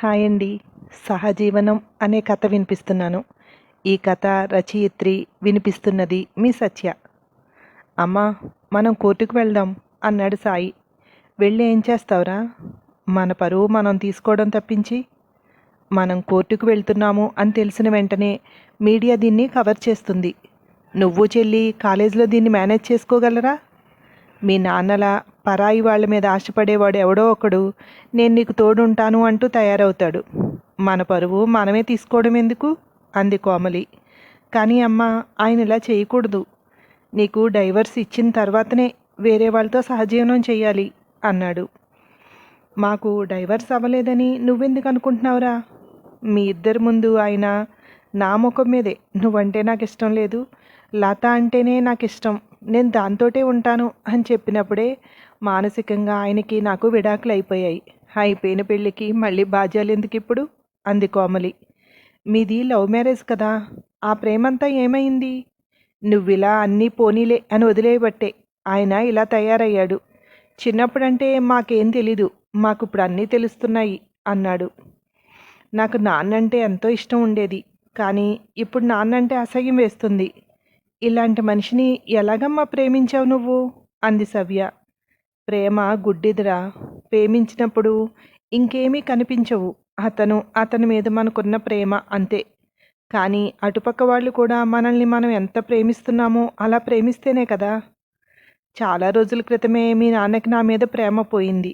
Hi అండి. 'సహజీవనం' అనే కథ వినిపిస్తున్నాను. ఈ కథ రచయిత్రి వినిపిస్తున్నది మీ సత్య. అమ్మా, మనం కోర్టుకు వెళ్దాం అన్నాడు సాయి. వెళ్ళి ఏం చేస్తావురా? మన పరువు మనం తీసుకోవడం తప్పించి. మనం కోర్టుకు వెళ్తున్నాము అని తెలిసిన వెంటనే మీడియా దీన్ని కవర్ చేస్తుంది. నువ్వు చెల్లి కాలేజీలో దీన్ని మేనేజ్ చేసుకోగలరా? మీ నాన్నలా పరాయి వాళ్ళ మీద ఆశపడేవాడు ఎవడో ఒకడు నేను నీకు తోడుంటాను అంటూ తయారవుతాడు. మన పరువు మనమే తీసుకోవడం ఎందుకు? అంది కోమలి. కానీ అమ్మ, ఆయన ఇలా చేయకూడదు. నీకు డైవర్స్ ఇచ్చిన తర్వాతనే వేరే వాళ్ళతో సహజీవనం చేయాలి అన్నాడు. మాకు డైవర్స్ అవ్వలేదని నువ్వెందుకు అనుకుంటున్నావురా? మీ ఇద్దరి ముందు ఆయన నా ముఖం మీదే నువ్వంటే నాకు ఇష్టం లేదు, లత అంటేనే నాకు ఇష్టం, నేను దాంతోటే ఉంటాను అని చెప్పినప్పుడే మానసికంగా ఆయనకి నాకు విడాకులు అయిపోయాయి. అయిపోయిన పెళ్ళికి మళ్ళీ బాధ్యాలు ఎందుకు ఇప్పుడు? అంది కోమలి. మీది లవ్ మ్యారేజ్ కదా, ఆ ప్రేమంతా ఏమైంది? నువ్విలా అన్నీ పోనీలే అని వదిలేయబట్టే ఆయన ఇలా తయారయ్యాడు. చిన్నప్పుడంటే మాకేం తెలీదు, మాకు ఇప్పుడు అన్నీ తెలుస్తున్నాయి అన్నాడు. నాకు నాన్నంటే ఎంతో ఇష్టం ఉండేది, కానీ ఇప్పుడు నాన్నంటే అసహ్యం వేస్తుంది. ఇలాంటి మనిషిని ఎలాగమ్మా ప్రేమించావు నువ్వు? అంది సవ్య. ప్రేమ గుడ్డిదిరా. ప్రేమించినప్పుడు ఇంకేమీ కనిపించవు. అతని మీద మనకున్న ప్రేమ అంతే. కానీ అటుపక్క వాళ్ళు కూడా మనల్ని మనం ఎంత ప్రేమిస్తున్నామో అలా ప్రేమిస్తేనే కదా. చాలా రోజుల క్రితమే మీ నాన్నకి నా మీద ప్రేమ పోయింది.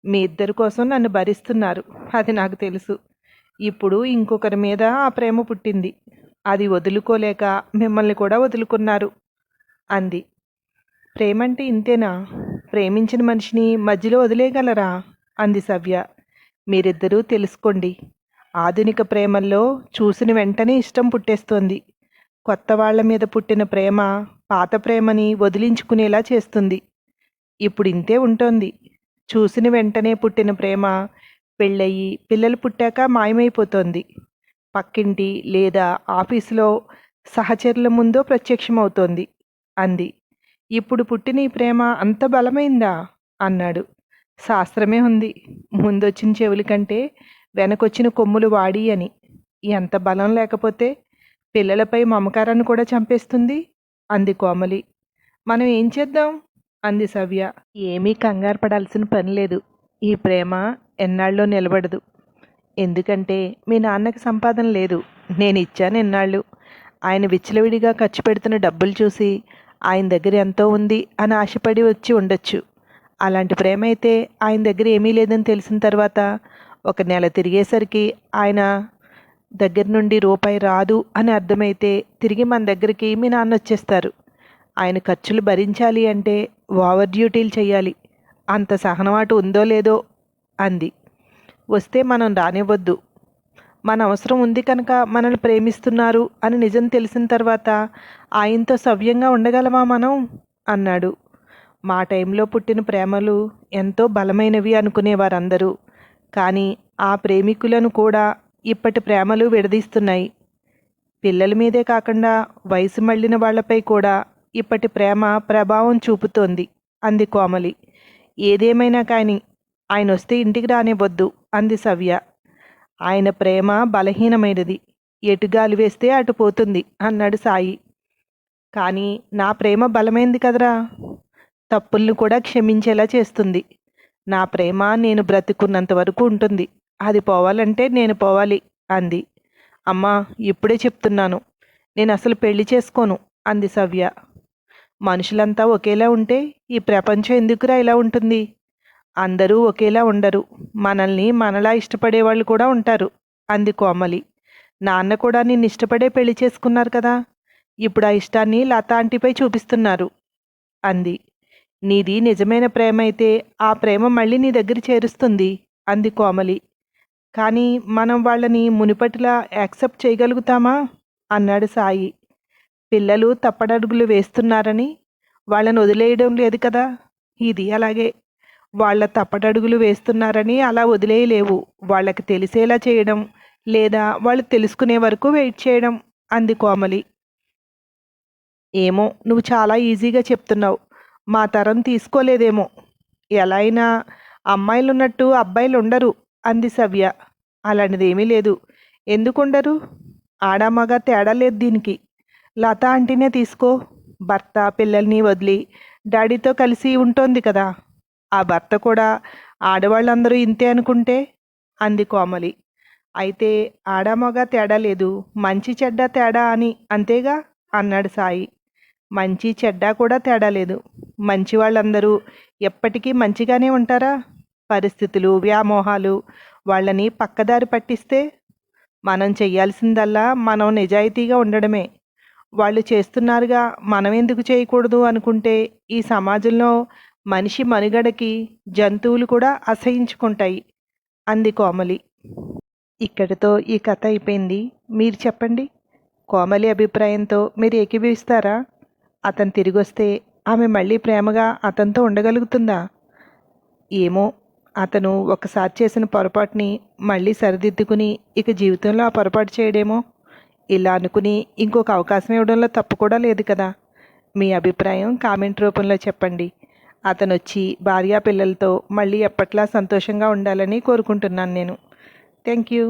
మీ ఇద్దరి కోసం నన్ను భరిస్తున్నారు, అది నాకు తెలుసు. ఇప్పుడు ఇంకొకరి మీద ఆ ప్రేమ పుట్టింది. అది వదులుకోలేక మిమ్మల్ని కూడా వదులుకున్నారు అంది. ప్రేమంటే ఇంతేనా? ప్రేమించిన మనిషిని మధ్యలో వదిలేయగలరా? అంది సవ్య. మీరిద్దరూ తెలుసుకోండి. ఆధునిక ప్రేమల్లో చూసిన వెంటనే ఇష్టం పుట్టేస్తోంది. కొత్త వాళ్ల మీద పుట్టిన ప్రేమ పాత ప్రేమని వదిలించుకునేలా చేస్తుంది. ఇప్పుడు ఇంతే ఉంటోంది. చూసిన వెంటనే పుట్టిన ప్రేమ పెళ్ళయి పిల్లలు పుట్టాక మాయమైపోతోంది. పక్కింటి లేదా ఆఫీసులో సహచరుల ముందో ప్రత్యక్షమవుతోంది అంది. ఇప్పుడు పుట్టిన ఈ ప్రేమ అంత బలమైందా? అన్నాడు. శాస్త్రమే ఉంది, ముందొచ్చిన చెవుల కంటే వెనకొచ్చిన కొమ్ములు వాడి అని. ఎంత బలం లేకపోతే పిల్లలపై మమకారాన్ని కూడా చంపేస్తుంది అంది కోమలి. మనం ఏం చేద్దాం? అంది సవ్య. ఏమీ కంగారు పడాల్సిన పని లేదు. ఈ ప్రేమ ఎన్నాళ్ళో నిలబడదు. ఎందుకంటే మీ నాన్నకి సంపాదన లేదు, నేను ఇచ్చాను ఎన్నాళ్ళు. ఆయన విచ్చలవిడిగా ఖర్చు పెడుతున్న డబ్బులు చూసి ఆయన దగ్గర ఎంతో ఉంది అని ఆశపడి వచ్చి ఉండొచ్చు. అలాంటి ప్రేమ అయితే ఆయన దగ్గర ఏమీ లేదని తెలిసిన తర్వాత ఒక నెల తిరిగేసరికి ఆయన దగ్గర నుండి రూపాయి రాదు అని అర్థమైతే తిరిగి మన దగ్గరికి మీ నాన్న వచ్చేస్తారు. ఆయన ఖర్చులు భరించాలి అంటే ఓవర్ డ్యూటీలు చేయాలి. అంత సహనవాటు ఉందో లేదో అంది. వస్తే మనం రానివ్వద్దు. మన అవసరం ఉంది కనుక మనల్ని ప్రేమిస్తున్నారు అని నిజం తెలిసిన తర్వాత ఆయనతో సవ్యంగా ఉండగలమా మనం? అన్నాడు. మా టైంలో పుట్టిన ప్రేమలు ఎంతో బలమైనవి అనుకునేవారందరూ. కానీ ఆ ప్రేమికులను కూడా ఇప్పటి ప్రేమలు విడదీస్తున్నాయి. పిల్లల మీదే కాకుండా వయసు మళ్ళిన వాళ్లపై కూడా ఇప్పటి ప్రేమ ప్రభావం చూపుతోంది అంది కోమలి. ఏదేమైనా కానీ ఆయన వస్తే ఇంటికి రానివ్వద్దు అంది సవ్య. ఆయన ప్రేమ బలహీనమైనది, ఎటు గాలి వేస్తే అటు పోతుంది అన్నాడు సాయి. కానీ నా ప్రేమ బలమైంది కదరా, తప్పుల్ని కూడా క్షమించేలా చేస్తుంది. నా ప్రేమ నేను బ్రతికున్నంత వరకు ఉంటుంది, అది పోవాలంటే నేను పోవాలి అంది. అమ్మా, ఇప్పుడే చెప్తున్నాను, నేను అసలు పెళ్లి చేసుకోను అంది సవ్య. మనుషులంతా ఒకేలా ఉంటే ఈ ప్రపంచం ఎందుకురా ఇలా ఉంటుంది? అందరూ ఒకేలా ఉండరు, మనల్ని మనలా ఇష్టపడేవాళ్ళు కూడా ఉంటారు అంది కోమలి. నాన్న కూడా నిన్ను ఇష్టపడే పెళ్లి చేసుకున్నారు కదా, ఇప్పుడు ఆ ఇష్టాన్ని లత ఆంటీపై చూపిస్తున్నారు అంది. నీది నిజమైన ప్రేమ అయితే ఆ ప్రేమ మళ్ళీ నీ దగ్గర చేరుస్తుంది అంది కోమలి. కానీ మనం వాళ్ళని మునిపటిలా యాక్సెప్ట్ చేయగలుగుతామా అన్నాడు సాయి. పిల్లలు తప్పడడుగులు వేస్తున్నారని వాళ్ళని వదిలేయడం లేదు కదా, ఇది అలాగే. వాళ్ళ తప్పటడుగులు వేస్తున్నారని అలా వదిలేయలేవు, వాళ్ళకి తెలిసేలా చేయడం లేదా వాళ్ళు తెలుసుకునే వరకు వెయిట్ చేయడం అంది కోమలి. ఏమో, నువ్వు చాలా ఈజీగా చెప్తున్నావు, మా తరం తీసుకోలేదేమో. ఎలా అయినా అమ్మాయిలున్నట్టు అబ్బాయిలు ఉండరు అంది సవ్య. అలాంటిది ఏమీ లేదు. ఎందుకుండరు? ఆడ మగ తేడా లేదు దీనికి. లత ఆంటీనే తీసుకో. భర్త పిల్లల్ని వదిలి డాడీతో కలిసి ఉంటోంది కదా! ఆ భర్త కూడా ఆడవాళ్ళందరూ ఇంతే అనుకుంటే అంది కోమలి. అయితే ఆడ మగ తేడా లేదు. మంచి చెడ్డ తేడా అని అంతేగా అన్నాడు సాయి. మంచి చెడ్డ కూడా తేడా లేదు. మంచి వాళ్ళందరూ ఎప్పటికీ మంచిగానే ఉంటారా? పరిస్థితులు వ్యామోహాలు వాళ్ళని పక్కదారి పట్టిస్తే మనం చెయ్యాల్సిందల్లా మనం నిజాయితీగా ఉండడమే. వాళ్ళు చేస్తున్నారుగా మనం ఎందుకు చేయకూడదు అనుకుంటే ఈ సమాజంలో మనిషి మనుగడకి జంతువులు కూడా అసహించుకుంటాయి అంది కోమలి. ఇక్కడితో ఈ కథ అయిపోయింది. మీరు చెప్పండి. కోమలి అభిప్రాయంతో మీరు ఏకీభవిస్తారా? అతను తిరిగొస్తే ఆమె మళ్ళీ ప్రేమగా అతనితో ఉండగలుగుతుందా? ఏమో, అతను ఒకసారి చేసిన పొరపాటుని మళ్ళీ సరిదిద్దుకుని ఇక జీవితంలో ఆ పొరపాటు చేయడేమో. ఇలా అనుకుని ఇంకొక అవకాశం ఇవ్వడంలో తప్పు కూడా లేదు కదా. మీ అభిప్రాయం కామెంట్ రూపంలో చెప్పండి. అతను వచ్చి భార్యా పిల్లలతో మళ్ళీ ఎప్పట్లా సంతోషంగా ఉండాలని కోరుకుంటున్నాను నేను. Thank you.